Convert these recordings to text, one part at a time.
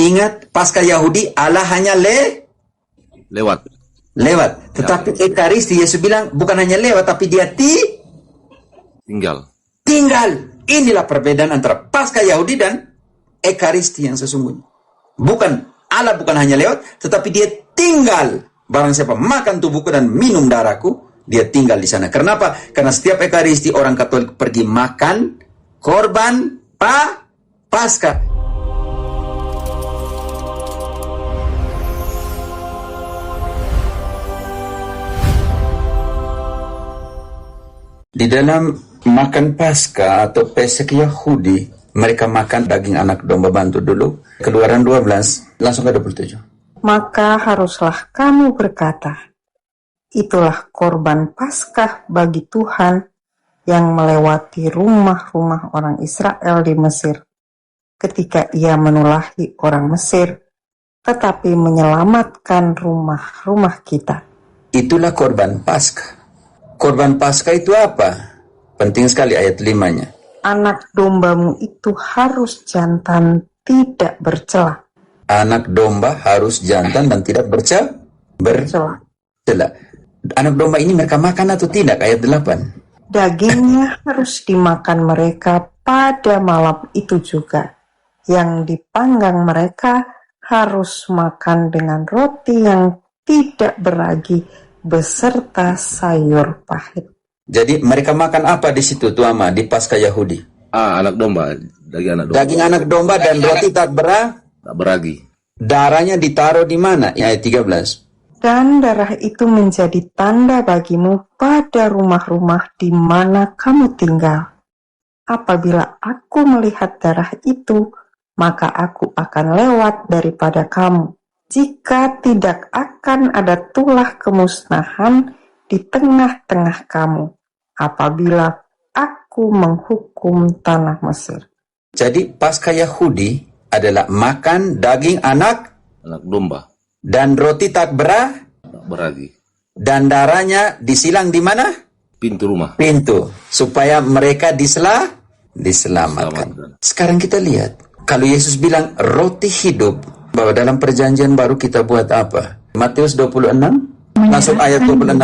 Ingat, Paskah Yahudi Allah hanya lewat. Tetapi Ekaristi Yesus bilang bukan hanya lewat, tapi dia tinggal. Inilah perbedaan antara Paskah Yahudi dan Ekaristi yang sesungguhnya. Allah bukan hanya lewat, tetapi dia tinggal. Barang siapa makan tubuhku dan minum darahku, dia tinggal di sana. Kenapa? Karena setiap Ekaristi orang Katolik pergi makan korban Paskah. Di dalam makan Paskah atau Pesek Yahudi, mereka makan daging anak domba bantu dulu. Keluaran 12, langsung ke 27. Maka haruslah kamu berkata, itulah korban Paskah bagi Tuhan yang melewati rumah-rumah orang Israel di Mesir, ketika ia menulahi orang Mesir, tetapi menyelamatkan rumah-rumah kita. Itulah korban Paskah. Korban Paskah itu apa? Penting sekali ayat 5-nya. Anak dombamu itu harus jantan, tidak bercela. Anak domba harus jantan dan tidak bercela. Anak domba ini mereka makan atau tidak? Ayat 8. Dagingnya harus dimakan mereka pada malam itu juga. Yang dipanggang mereka harus makan dengan roti yang tidak beragi beserta sayur pahit. Jadi mereka makan apa di situ, Tuama, di Paskah Yahudi? Anak domba, daging anak domba dan roti tak beragi. Darahnya ditaruh di mana? Ayat 13. Dan darah itu menjadi tanda bagimu pada rumah-rumah di mana kamu tinggal. Apabila aku melihat darah itu, maka aku akan lewat daripada kamu. Jika tidak, akan ada tulah kemusnahan di tengah-tengah kamu, apabila aku menghukum tanah Mesir. Jadi Paskah Yahudi adalah makan daging anak domba dan roti tak beragi. Dan darahnya disilang di mana? Pintu rumah. Supaya mereka diselamatkan. Sekarang kita lihat, kalau Yesus bilang roti hidup, bahwa dalam perjanjian baru kita buat apa? Matius 26, langsung ayat 26.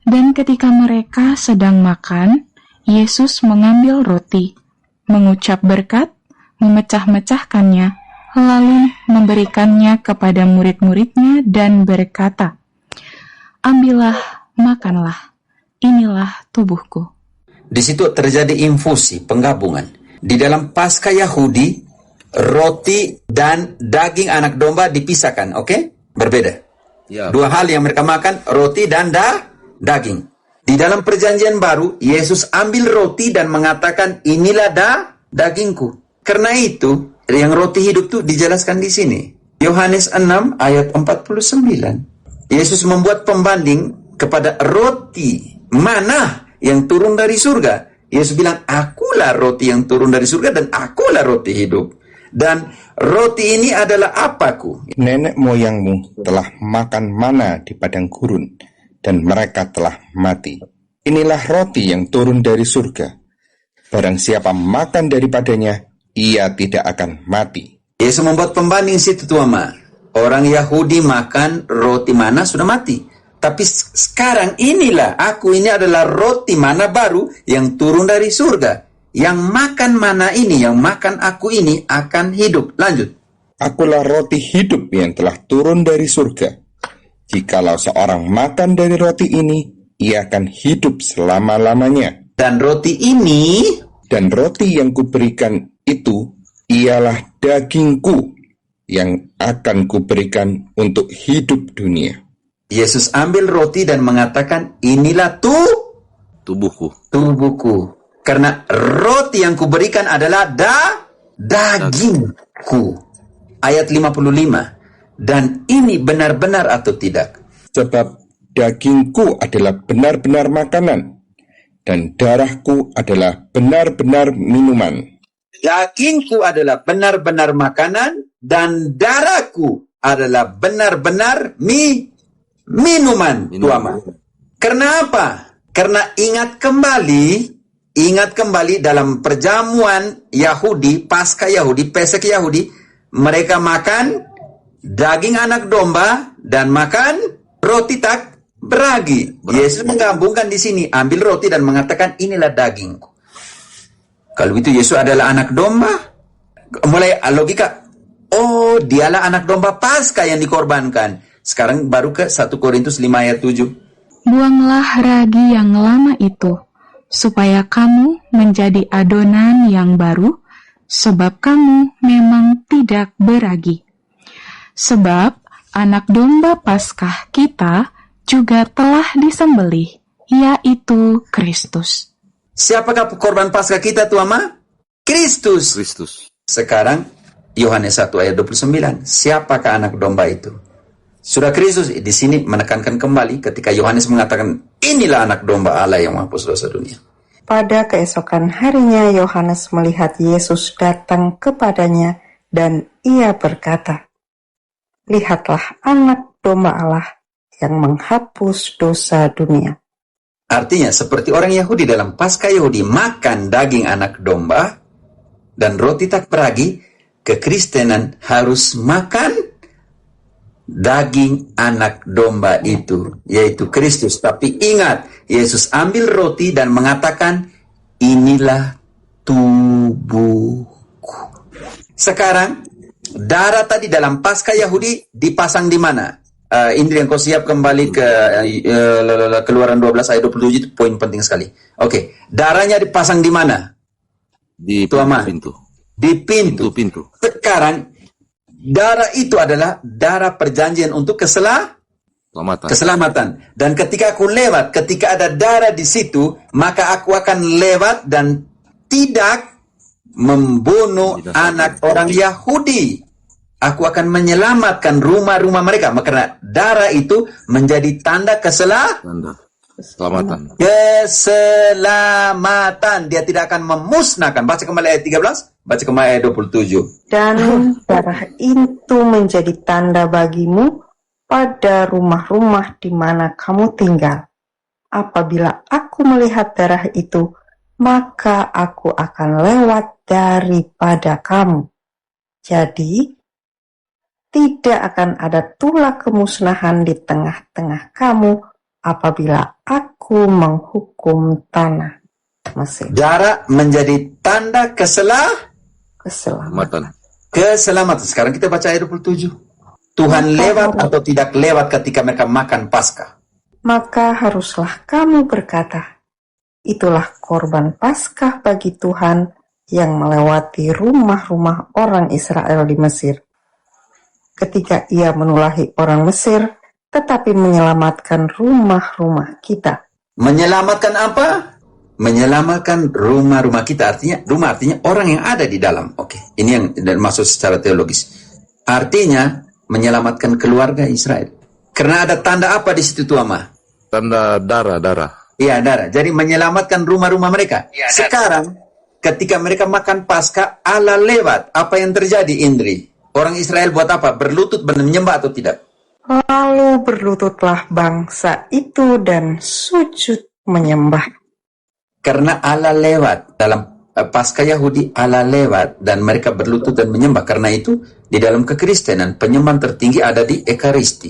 Dan ketika mereka sedang makan, Yesus mengambil roti, mengucap berkat, memecah-mecahkannya, lalu memberikannya kepada murid-muridnya dan berkata, ambillah, makanlah, inilah tubuhku. Di situ terjadi infusi, penggabungan. Di dalam Paskah Yahudi, roti dan daging anak domba dipisahkan, oke? Berbeda. Ya. Dua hal yang mereka makan, roti dan daging. Di dalam perjanjian baru, Yesus ambil roti dan mengatakan, inilah dagingku. Karena itu, yang roti hidup itu dijelaskan di sini. Yohanes 6 ayat 49. Yesus membuat pembanding kepada roti mana yang turun dari surga. Yesus bilang, akulah roti yang turun dari surga dan akulah roti hidup. Dan roti ini adalah apaku? Nenek moyangmu telah makan mana di padang gurun, dan mereka telah mati. Inilah roti yang turun dari surga. Barang siapa makan daripadanya, ia tidak akan mati. Yesus membuat pembanding situ, Tuama. Orang Yahudi makan roti mana sudah mati. Tapi sekarang inilah, aku ini adalah roti mana baru yang turun dari surga. Yang makan mana ini, yang makan aku ini akan hidup. Lanjut. Akulah roti hidup yang telah turun dari surga. Jikalau seorang makan dari roti ini, ia akan hidup selama-lamanya. Dan roti yang kuberikan itu, ialah dagingku yang akan kuberikan untuk hidup dunia. Yesus ambil roti dan mengatakan, inilah tubuhku. Karena roti yang kuberikan adalah dagingku. Ayat 55. Dan ini benar-benar atau tidak? Sebab dagingku adalah benar-benar makanan, dan darahku adalah benar-benar minuman. Dagingku adalah benar-benar makanan, dan darahku adalah benar-benar minuman. Tuama. Karena apa? Karena ingat kembali dalam perjamuan Yahudi, Paskah Yahudi, Pesek Yahudi, mereka makan daging anak domba dan makan roti tak beragi. Yesus menggabungkan di sini, ambil roti dan mengatakan, inilah dagingku. Kalau itu Yesus adalah anak domba, mulai logika, oh dialah anak domba Paskah yang dikorbankan. Sekarang baru ke 1 Korintus 5 ayat 7. Buanglah ragi yang lama itu, supaya kamu menjadi adonan yang baru, sebab kamu memang tidak beragi. Sebab anak domba Paskah kita juga telah disembelih, yaitu Kristus. Siapakah korban Paskah kita, Tuama? Kristus. Kristus. Sekarang Yohanes 1 ayat 29. Siapakah anak domba itu? Sudah Kristus. Di sini menekankan kembali ketika Yohanes mengatakan, inilah anak domba Allah yang menghapus dosa dunia. Pada keesokan harinya Yohanes melihat Yesus datang kepadanya dan ia berkata, lihatlah anak domba Allah yang menghapus dosa dunia. Artinya seperti orang Yahudi dalam Paskah Yahudi makan daging anak domba dan roti tak beragi, kekristenan harus makan daging anak domba itu, yaitu Kristus. Tapi ingat, Yesus ambil roti dan mengatakan, inilah tubuhku. Sekarang, darah tadi dalam Paskah Yahudi dipasang di mana? Indri, yang kau siap kembali ke Keluaran 12 ayat 27, itu poin penting sekali. Oke, darahnya dipasang di mana? Di Tuama. pintu. Di pintu. Pintu. Sekarang, darah itu adalah darah perjanjian untuk keselamatan. Dan ketika aku lewat, ketika ada darah di situ, maka aku akan lewat dan tidak membunuh anak orang Yahudi. Aku akan menyelamatkan rumah-rumah mereka. Karena darah itu menjadi tanda Keselamatan. keselamatan. Dia tidak akan memusnahkan. Baca kembali ayat 13. Baca kembali ayat 27. Dan darah itu menjadi tanda bagimu pada rumah-rumah di mana kamu tinggal. Apabila aku melihat darah itu, maka aku akan lewat daripada kamu. Jadi, tidak akan ada tulah kemusnahan di tengah-tengah kamu apabila aku menghukum tanah Mesir. Darah menjadi tanda Keselamatan. keselamatan. Sekarang kita baca ayat 27. Tuhan lewat atau tidak lewat ketika mereka makan Paskah? Maka haruslah kamu berkata, itulah korban Paskah bagi Tuhan yang melewati rumah-rumah orang Israel di Mesir. Ketika ia menulahi orang Mesir, tetapi menyelamatkan rumah-rumah kita. Menyelamatkan apa? Menyelamatkan rumah-rumah kita. Artinya, rumah artinya orang yang ada di dalam. Oke, ini yang maksud secara teologis. Artinya, menyelamatkan keluarga Israel. Karena ada tanda apa di situ, Tuama? Tanda darah. Iya, darah. Jadi menyelamatkan rumah-rumah mereka. Ya, sekarang, ketika mereka makan Paskah, Allah lewat. Apa yang terjadi, Indri? Orang Israel buat apa? Berlutut menyembah atau tidak? Lalu berlututlah bangsa itu dan sujud menyembah. Karena Allah lewat. Dalam Paskah Yahudi, Allah lewat. Dan mereka berlutut dan menyembah. Karena itu, di dalam kekristenan, penyembahan tertinggi ada di Ekaristi.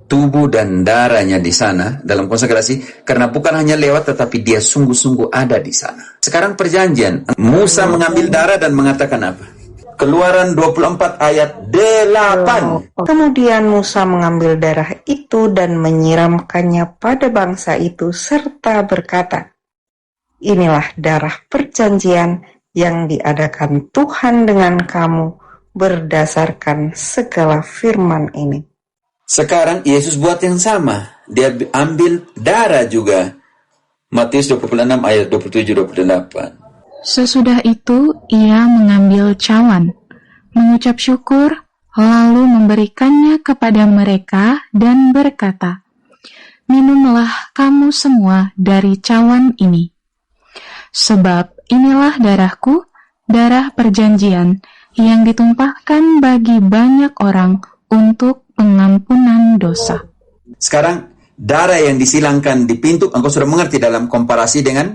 Tubuh dan darahnya di sana, dalam konsekrasi. Karena bukan hanya lewat, tetapi dia sungguh-sungguh ada di sana. Sekarang perjanjian. Musa mengambil darah dan mengatakan apa? Keluaran 24 ayat 8. Kemudian Musa mengambil darah itu dan menyiramkannya pada bangsa itu serta berkata, inilah darah perjanjian yang diadakan Tuhan dengan kamu berdasarkan segala firman ini. Sekarang Yesus buat yang sama. Dia ambil darah juga. Matius 26 ayat 27-28. Sesudah itu, ia mengambil cawan, mengucap syukur, lalu memberikannya kepada mereka dan berkata, minumlah kamu semua dari cawan ini. Sebab inilah darahku, darah perjanjian, yang ditumpahkan bagi banyak orang untuk pengampunan dosa. Sekarang, darah yang disilangkan di pintu, engkau sudah mengerti dalam komparasi dengan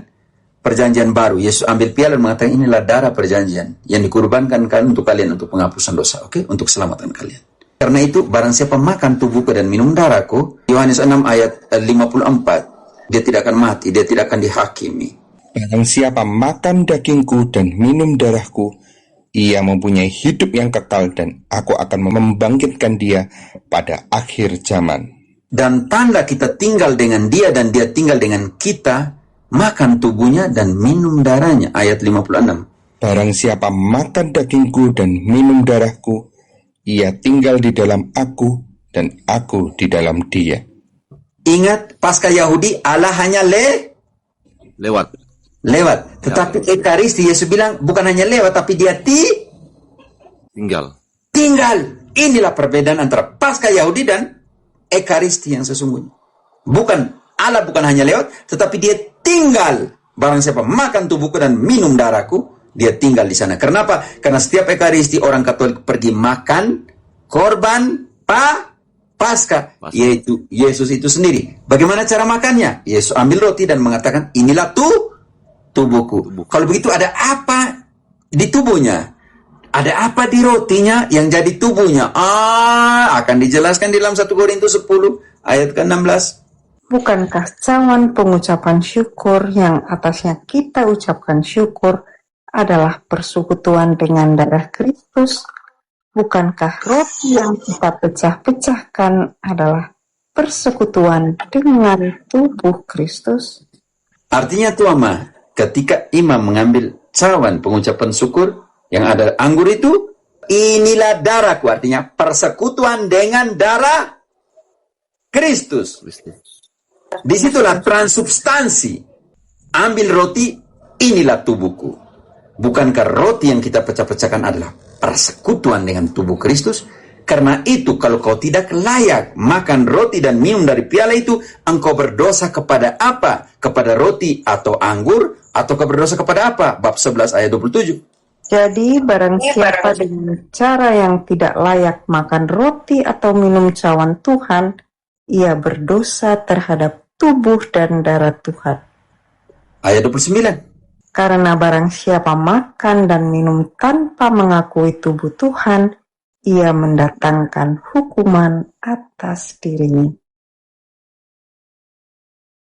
perjanjian baru. Yesus ambil piala dan mengatakan, inilah darah perjanjian yang dikurbankan untuk kalian untuk penghapusan dosa, oke? Untuk keselamatan kalian. Karena itu, barang siapa makan tubuhku dan minum darahku, Yohanes 6 ayat 54, dia tidak akan mati, dia tidak akan dihakimi. Barang siapa makan dagingku dan minum darahku, ia mempunyai hidup yang kekal dan aku akan membangkitkan dia pada akhir zaman. Dan tanda kita tinggal dengan dia dan dia tinggal dengan kita, makan tubuhnya dan minum darahnya. Ayat 56. Barang siapa makan dagingku dan minum darahku, ia tinggal di dalam aku dan aku di dalam dia. Ingat, Paskah Yahudi Allah hanya Lewat. Tetapi Ekaristi Yesus bilang bukan hanya lewat, tapi dia Tinggal. Inilah perbedaan antara Paskah Yahudi dan Ekaristi yang sesungguhnya. Allah bukan hanya lewat, tetapi dia tinggal. Barang siapa makan tubuhku dan minum darahku, dia tinggal di sana. Kenapa? Karena setiap Ekaristi orang Katolik pergi makan korban Paskah, yaitu Yesus itu sendiri. Bagaimana cara makannya? Yesus ambil roti dan mengatakan, inilah tubuhku. Kalau begitu ada apa di tubuhnya? Ada apa di rotinya yang jadi tubuhnya? Akan dijelaskan di dalam 1 Korintus 10 ayat ke-16. Bukankah cawan pengucapan syukur yang atasnya kita ucapkan syukur adalah persekutuan dengan darah Kristus? Bukankah roti yang kita pecah-pecahkan adalah persekutuan dengan tubuh Kristus? Artinya tuama, ketika imam mengambil cawan pengucapan syukur yang ada anggur itu, inilah darahku, artinya persekutuan dengan darah Kristus. Disitulah transubstansi. Ambil roti, inilah tubuhku. Bukankah roti yang kita pecah-pecahkan adalah persekutuan dengan tubuh Kristus? Karena itu, kalau kau tidak layak makan roti dan minum dari piala itu, engkau berdosa kepada apa? Kepada roti atau anggur? Atau kau berdosa kepada apa? Bab 11 ayat 27. Jadi barang siapa dengan cara yang tidak layak makan roti atau minum cawan Tuhan, ia berdosa terhadap tubuh dan darah Tuhan. Ayat 29. Karena barang siapa makan dan minum tanpa mengakui tubuh Tuhan, ia mendatangkan hukuman atas dirinya.